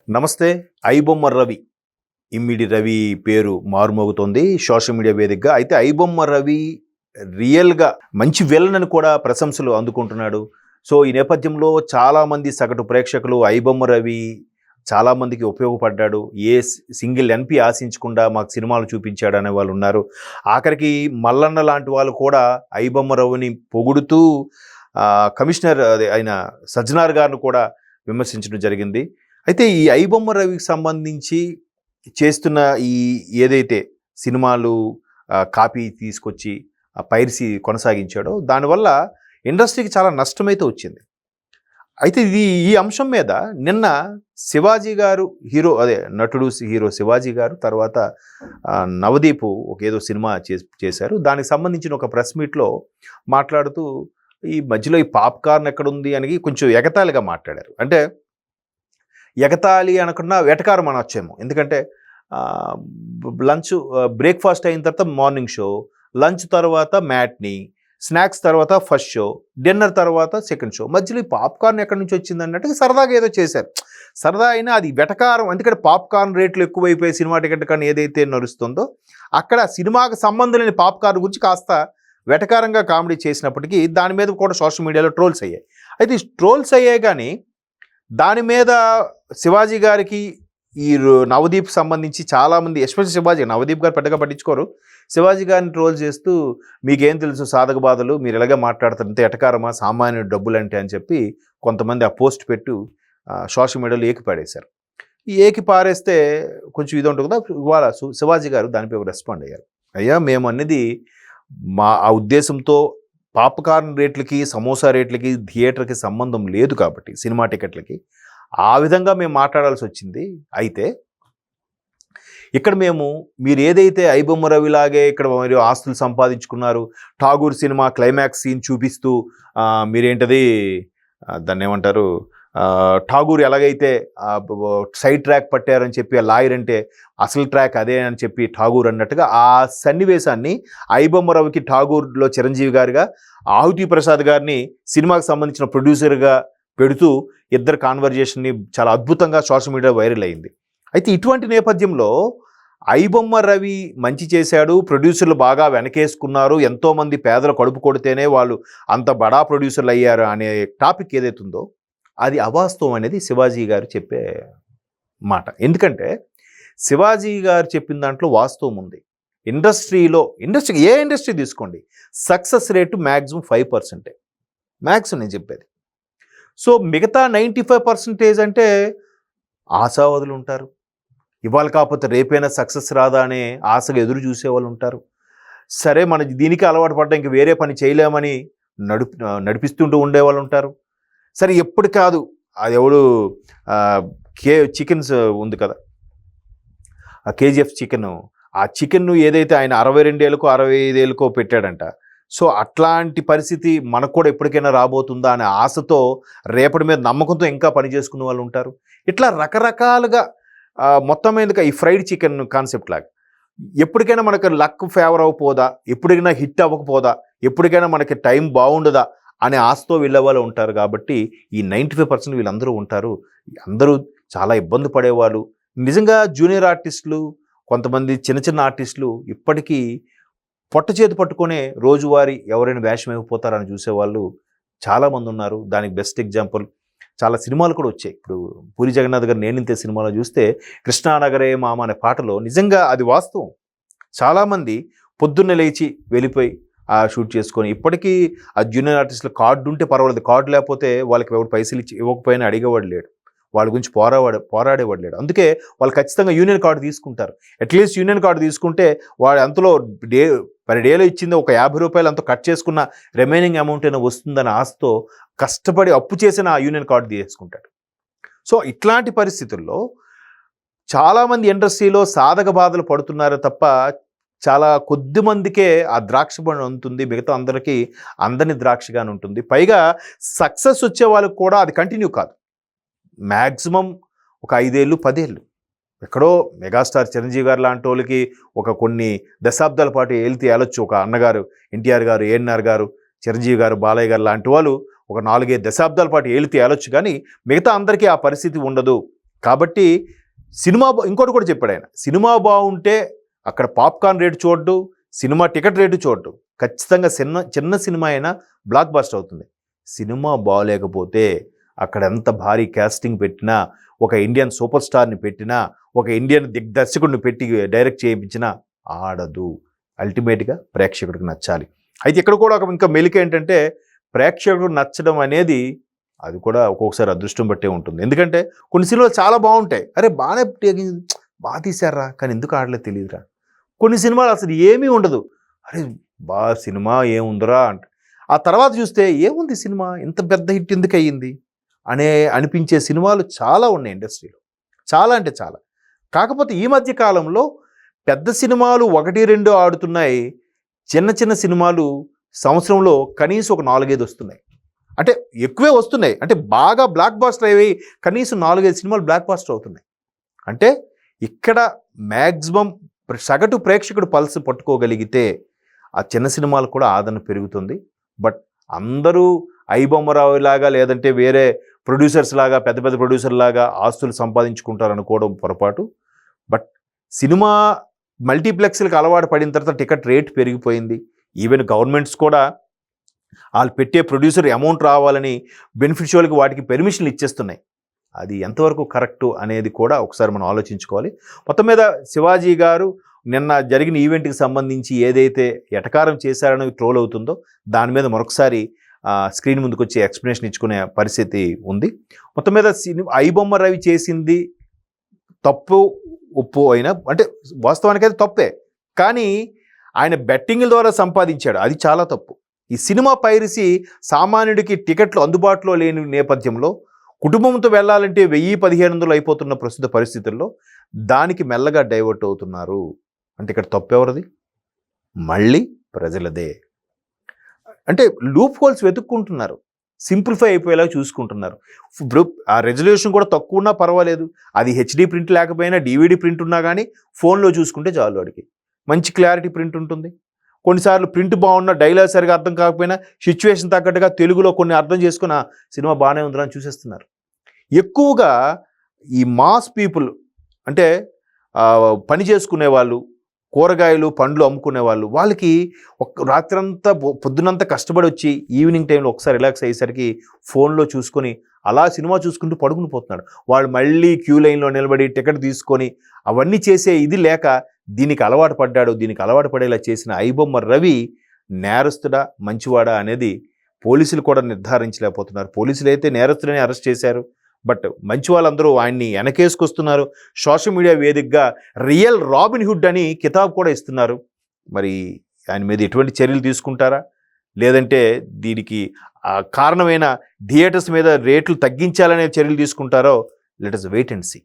నమస్తే. ఐబొమ్మ రవి. ఇమ్మిడి రవి పేరు మారుమోగుతోంది social media వేదికగా. అయితే ఐబొమ్మ రవి రియల్‌గా మంచి విలన్ అని కూడా ప్రశంసలు అందుకుంటున్నాడు. సో, ఈ నేపథ్యంలో చాలామంది సగటు ప్రేక్షకులు ఐబొమ్మ రవి చాలామందికి ఉపయోగపడ్డాడు. ఏ సింగిల్ ఎన్‌పి ఆశించకుండా మాకు సినిమాలు చూపించాడు అనే వాళ్ళున్నారు. ఆఖరికి మల్లన్న లాంటి వాళ్ళు కూడా ఐబొమ్మ రవిని పొగుడుతూ కమిషనర్ ఆయన సజ్జనార్ గారిని కూడా విమర్శించడం జరిగింది. అయితే ఈ ఐబొమ్మ రవికి సంబంధించి చేస్తున్న ఈ ఏదైతే సినిమాలు కాపీ తీసుకొచ్చి పైరసీ కొనసాగించాడో దానివల్ల ఇండస్ట్రీకి చాలా నష్టమైతే వచ్చింది. అయితే ఈ అంశం మీద నిన్న శివాజీ గారు నటుడు హీరో శివాజీ గారు తర్వాత నవదీప్ ఏదో సినిమా చేశారు. దానికి సంబంధించిన ఒక ప్రెస్ మీట్లో మాట్లాడుతూ ఈ మధ్యలో ఈ పాప్కార్న్ ఎక్కడుంది అని కొంచెం ఎగతాళిగా మాట్లాడారు. అంటే ఎగతాళి అనకుండా వెటకారం అనొచ్చేమో. ఎందుకంటే లంచ్ బ్రేక్ఫాస్ట్ అయిన తర్వాత మార్నింగ్ షో, లంచ్ తర్వాత మ్యాట్ని, స్నాక్స్ తర్వాత ఫస్ట్ షో, డిన్నర్ తర్వాత సెకండ్ షో, మధ్యలో ఈ పాప్కార్న్ ఎక్కడి నుంచి వచ్చింది అన్నట్టుగా సరదాగా ఏదో చేశారు. సరదా అయినా అది వెటకారం. ఎందుకంటే పాప్కార్న్ రేట్లు ఎక్కువైపోయి సినిమా టికెట్ కానీ ఏదైతే నడుస్తుందో అక్కడ సినిమాకి సంబంధం లేని పాప్కార్న్ గురించి కాస్త వెటకారంగా కామెడీ చేసినప్పటికీ దాని మీద కూడా సోషల్ మీడియాలో ట్రోల్స్ అయ్యాయి. అయితే ఈ ట్రోల్స్ అయ్యాయి కానీ దాని మీద శివాజీ గారికి ఈ నవదీప్ సంబంధించి చాలామంది ఎస్పెషల్ శివాజీ నవదీప్ గారు పెద్దగా పట్టించుకోరు. శివాజీ గారిని ట్రోల్ చేస్తూ మీకేం తెలుసు సాధక బాధలు, మీరు ఇలాగే మాట్లాడుతుంటే ఎటకారమా సామాన్యుడు డబ్బులంటే అని చెప్పి కొంతమంది ఆ పోస్ట్ పెట్టు సోషల్ మీడియాలో ఏకి పాడేశారు. ఈ ఏకి పారేస్తే కొంచెం ఇది ఉంటుంది కదా. ఇవాళ శివాజీ గారు దానిపై రెస్పాండ్ అయ్యారు. అయ్యా మేము అన్నది మా ఆ ఉద్దేశంతో పాప్కార్న్ రేట్లకి సమోసా రేట్లకి థియేటర్కి సంబంధం లేదు కాబట్టి సినిమా టికెట్లకి ఆ విధంగా మేము మాట్లాడాల్సి వచ్చింది. అయితే ఇక్కడ మీరు ఏదైతే ఐబొమ్మ రవిలాగే ఇక్కడ మీరు ఆస్తులు సంపాదించుకున్నారు, ఠాగూర్ సినిమా క్లైమాక్స్ సీన్ చూపిస్తూ మీరేంటది దాన్ని ఏమంటారు, ఠాగూర్ ఎలాగైతే సైడ్ ట్రాక్ పట్టారని చెప్పి ఆ లాయర్ అంటే అసలు ట్రాక్ అదే అని చెప్పి ఠాగూర్ అన్నట్టుగా ఆ సన్నివేశాన్ని ఐబొమ్మ రవికి ఠాగూర్లో చిరంజీవి గారుగా, ఆహుతి ప్రసాద్ గారిని సినిమాకి సంబంధించిన ప్రొడ్యూసర్గా పెడుతూ ఇద్దరు కాన్వర్జేషన్ని చాలా అద్భుతంగా సోషల్ మీడియా వైరల్ అయింది. అయితే ఇటువంటి నేపథ్యంలో ఐబొమ్మ రవి మంచి చేశాడు, ప్రొడ్యూసర్లు బాగా వెనకేసుకున్నారు, ఎంతోమంది పేదలు కడుపు కొడితేనే వాళ్ళు అంత బడా ప్రొడ్యూసర్లు అయ్యారు అనే టాపిక్ ఏదైతే ఉందో అది అవాస్తవం అనేది శివాజీ గారు చెప్పే మాట. ఎందుకంటే శివాజీ గారు చెప్పిన దాంట్లో వాస్తవం ఉంది. ఇండస్ట్రీ ఏ ఇండస్ట్రీ తీసుకోండి సక్సెస్ రేటు మ్యాక్సిమం 5%. మ్యాక్సిమం నేను చెప్పేది. సో మిగతా 95% అంటే ఆశావాదులు ఉంటారు. ఇవాళ కాకపోతే రేపైనా సక్సెస్ రాదా అనే ఆశగా ఎదురు చూసేవాళ్ళు ఉంటారు. సరే మన దీనికి అలవాటు పడ్డా ఇంక వేరే పని చేయలేమని నడిపిస్తుంటూ ఉండేవాళ్ళు ఉంటారు. సరే ఎప్పుడు కాదు అది ఎవడు చికెన్స్ ఉంది కదా, ఆ కేజీఎఫ్ చికెన్, ఆ చికెన్ ఏదైతే ఆయన 62 ఏళ్ళకో 65 ఏళ్ళకో పెట్టాడంట. సో అట్లాంటి పరిస్థితి మనకు కూడా ఎప్పటికైనా రాబోతుందా అనే ఆశతో రేపటి మీద నమ్మకంతో ఇంకా పని చేసుకునే వాళ్ళు ఉంటారు. ఇట్లా రకరకాలుగా మొత్తం మీదగా ఈ ఫ్రైడ్ చికెన్ కాన్సెప్ట్ లాగా ఎప్పటికైనా మనకు లక్ ఫేవర్ అవ్వకపోదా, ఎప్పటికైనా హిట్ అవ్వకపోదా, ఎప్పటికైనా మనకి టైం బాగుండదా అనే ఆశతో వెళ్ళే వాళ్ళు ఉంటారు. కాబట్టి ఈ 95% వీళ్ళందరూ ఉంటారు. అందరూ చాలా ఇబ్బంది పడేవాళ్ళు. నిజంగా జూనియర్ ఆర్టిస్టులు, కొంతమంది చిన్న చిన్న ఆర్టిస్టులు ఇప్పటికీ పొట్ట చేతి పట్టుకొనే రోజువారీ ఎవరైనా వేషం అయిపోతారని చూసేవాళ్ళు చాలామంది ఉన్నారు. దానికి బెస్ట్ ఎగ్జాంపుల్ చాలా సినిమాలు కూడా వచ్చాయి. ఇప్పుడు పూరి జగన్నాథ్ గారు నేనింతే సినిమాలో చూస్తే కృష్ణానగరే మామ అనే పాటలో నిజంగా అది వాస్తవం. చాలామంది పొద్దున్నే లేచి వెళ్ళిపోయి ఆ షూట్ చేసుకొని ఇప్పటికీ ఆ జూనియర్ ఆర్టిస్టులు కార్డు ఉంటే పర్వాలేదు, కార్డు లేకపోతే వాళ్ళకి ఎవరు పైసలు ఇవ్వకపోయినా అడిగేవాడు లేడు, వాళ్ళ గురించి పోరాడేవాడు లేడు. అందుకే వాళ్ళు ఖచ్చితంగా యూనియన్ కార్డు తీసుకుంటారు. అట్లీస్ట్ యూనియన్ కార్డు తీసుకుంటే వాడు అంతలో పర్ డేలో ఇచ్చింది ఒక 50 రూపాయలు అంత కట్ చేసుకున్న రిమైనింగ్ అమౌంట్ అయినా వస్తుందని ఆశతో కష్టపడి అప్పు చేసిన ఆ యూనియన్ కార్డు తీసుకుంటాడు. సో ఇట్లాంటి పరిస్థితుల్లో చాలామంది ఇండస్ట్రీలో సాధక బాధలు పడుతున్నారు తప్ప చాలా కొద్ది మందికే ఆ ద్రాక్ష పండు ఉంటుంది, మిగతా అందరికీ అందని ద్రాక్షగానే ఉంటుంది. పైగా సక్సెస్ వచ్చే వాళ్ళకి కూడా అది కంటిన్యూ కాదు. మ్యాక్సిమం ఒక 5 ఏళ్ళు 10 ఏళ్ళు ఎక్కడో మెగాస్టార్ చిరంజీవి గారు లాంటి వాళ్ళకి ఒక కొన్ని దశాబ్దాల పాటు ఏలొచ్చు. ఒక అన్నగారు ఎన్టీఆర్ గారు, ఏఎన్ఆర్ గారు, చిరంజీవి గారు, బాలయ్య గారు లాంటి వాళ్ళు ఒక 4-5 దశాబ్దాల పాటు ఏలొచ్చు. కానీ మిగతా అందరికీ ఆ పరిస్థితి ఉండదు. కాబట్టి ఇంకోటి కూడా చెప్పాడు ఆయన, సినిమా బాగుంటే అక్కడ పాప్కార్న్ రేటు చూడ్డు, సినిమా టికెట్ రేటు చూడ్డు, ఖచ్చితంగా చిన్న సినిమా అయినా బ్లాక్ బస్టర్ అవుతుంది. సినిమా బాగలేకపోతే అక్కడ ఎంత భారీ కాస్టింగ్ పెట్టినా, ఒక ఇండియన్ సూపర్ స్టార్ని పెట్టినా, ఒక ఇండియన్ దిగ్దర్శకుడిని పెట్టి డైరెక్ట్ చేయించినా ఆడదు. అల్టిమేట్గా ప్రేక్షకుడికి నచ్చాలి. అయితే ఇక్కడ కూడా ఇంకా మెలిక ఏంటంటే, ప్రేక్షకుడు నచ్చడం అనేది అది కూడా ఒక్కొక్కసారి అదృష్టం బట్టే ఉంటుంది. ఎందుకంటే కొన్ని సినిమాలు చాలా బాగుంటాయి, అరే బాగా తీశారా, కానీ ఎందుకు ఆడలేదు తెలియదురా. కొన్ని సినిమాలు అసలు ఏమీ ఉండదు, అరే సినిమా ఏముందిరా అంట. ఆ తర్వాత చూస్తే ఏముంది సినిమా, ఇంత పెద్ద హిట్ ఎందుకు అయ్యింది అనిపించే సినిమాలు చాలా ఉన్నాయి ఇండస్ట్రీలో, చాలా అంటే చాలా. కాకపోతే ఈ మధ్య కాలంలో పెద్ద సినిమాలు 1-2 ఆడుతున్నాయి, చిన్న సినిమాలు సంవత్సరంలో కనీసం ఒక 4-5 వస్తున్నాయి. అంటే ఎక్కువే వస్తున్నాయి, అంటే బాగా బ్లాక్ బాస్టర్ అయ్యి కనీసం 4-5 సినిమాలు బ్లాక్ బాస్టర్ అవుతున్నాయి. అంటే ఇక్కడ మ్యాక్సిమం సగటు ప్రేక్షకుడు పల్స్ పట్టుకోగలిగితే ఆ చిన్న సినిమాలు కూడా ఆదరణ పెరుగుతుంది. బట్ అందరూ ఐబొమ్మరావు లాగా లేదంటే వేరే ప్రొడ్యూసర్స్ లాగా పెద్ద ప్రొడ్యూసర్ లాగా ఆస్తులు సంపాదించుకుంటారు అనుకోవడం పొరపాటు. బట్ సినిమా మల్టీప్లెక్స్లకు అలవాటు పడిన తర్వాత టికెట్ రేట్ పెరిగిపోయింది. ఈవెన్ గవర్నమెంట్స్ కూడా వాళ్ళు పెట్టే ప్రొడ్యూసర్ అమౌంట్ రావాలని బెనిఫిషియల్కి వాటికి పెర్మిషన్లు ఇచ్చేస్తున్నాయి. అది ఎంతవరకు కరెక్టు అనేది కూడా ఒకసారి మనం ఆలోచించుకోవాలి. మొత్తం మీద శివాజీ గారు నిన్న జరిగిన ఈవెంట్కి సంబంధించి ఏదైతే ఎటకారం చేశారని ట్రోల్ అవుతుందో దాని మీద మరొకసారి స్క్రీన్ ముందుకు వచ్చి ఎక్స్ప్లెనేషన్ ఇచ్చుకునే పరిస్థితి ఉంది. మొత్తం మీద ఐబొమ్మ రవి చేసింది తప్పు ఒప్పు అయినా, అంటే వాస్తవానికి అయితే తప్పే, కానీ ఆయన బెట్టింగ్ల ద్వారా సంపాదించాడు, అది చాలా తప్పు. ఈ సినిమా పైరసీ సామాన్యుడికి టికెట్లు అందుబాటులో లేని నేపథ్యంలో కుటుంబంతో వెళ్ళాలంటే 1000-1500 అయిపోతున్న ప్రస్తుత పరిస్థితుల్లో దానికి మెల్లగా డైవర్ట్ అవుతున్నారు. అంటే ఇక్కడ తప్పెవరిది? మళ్ళీ ప్రజలదే. అంటే లూప్ హోల్స్ వెతుక్కుంటున్నారు, సింప్లిఫై అయిపోయేలా చూసుకుంటున్నారు. ఆ రెజల్యూషన్ కూడా తక్కువ ఉన్నా పర్వాలేదు, అది హెచ్డి ప్రింట్ లేకపోయినా DVD ప్రింట్ ఉన్నా కానీ ఫోన్లో చూసుకుంటే చాలు, వాడికి మంచి క్లారిటీ ప్రింట్ ఉంటుంది. కొన్నిసార్లు ప్రింట్ బాగున్నా డైలాగ్ సరిగా అర్థం కాకపోయినా సిచ్యువేషన్ తగ్గట్టుగా తెలుగులో కొన్ని అర్థం చేసుకున్న సినిమా బాగానే ఉందని చూసేస్తున్నారు. ఎక్కువగా ఈ మాస్ పీపుల్ అంటే పని చేసుకునే వాళ్ళు, కూరగాయలు పండ్లు అమ్ముకునే వాళ్ళకి రాత్రంతా పొద్దునంతా కష్టపడి వచ్చి ఈవినింగ్ టైంలో ఒకసారి రిలాక్స్ అయ్యేసరికి ఫోన్లో చూసుకొని అలా సినిమా చూసుకుంటూ పడుకుని పోతున్నాడు. వాళ్ళు మళ్ళీ క్యూ లైన్లో నిలబడి టికెట్ తీసుకొని అవన్నీ చేసే ఇది లేక దీనికి అలవాటు పడ్డాడు. దీనికి అలవాటు పడేలా చేసిన ఐబొమ్మ రవి నేరస్తుడా మంచివాడా అనేది పోలీసులు కూడా నిర్ధారించలేకపోతున్నారు. పోలీసులు అయితే నేరస్తులని అరెస్ట్ చేశారు, బట్ మంచి వాళ్ళందరూ ఆయన్ని వెనకేసుకొస్తున్నారు. సోషల్ మీడియా వేదికగా రియల్ రాబిన్ హుడ్ అని కితాబ్ కూడా ఇస్తున్నారు. మరి ఆయన మీద ఎటువంటి చర్యలు తీసుకుంటారా, లేదంటే దీనికి కారణమైన థియేటర్స్ మీద రేట్లు తగ్గించాలనే చర్యలు తీసుకుంటారో, let us wait and see.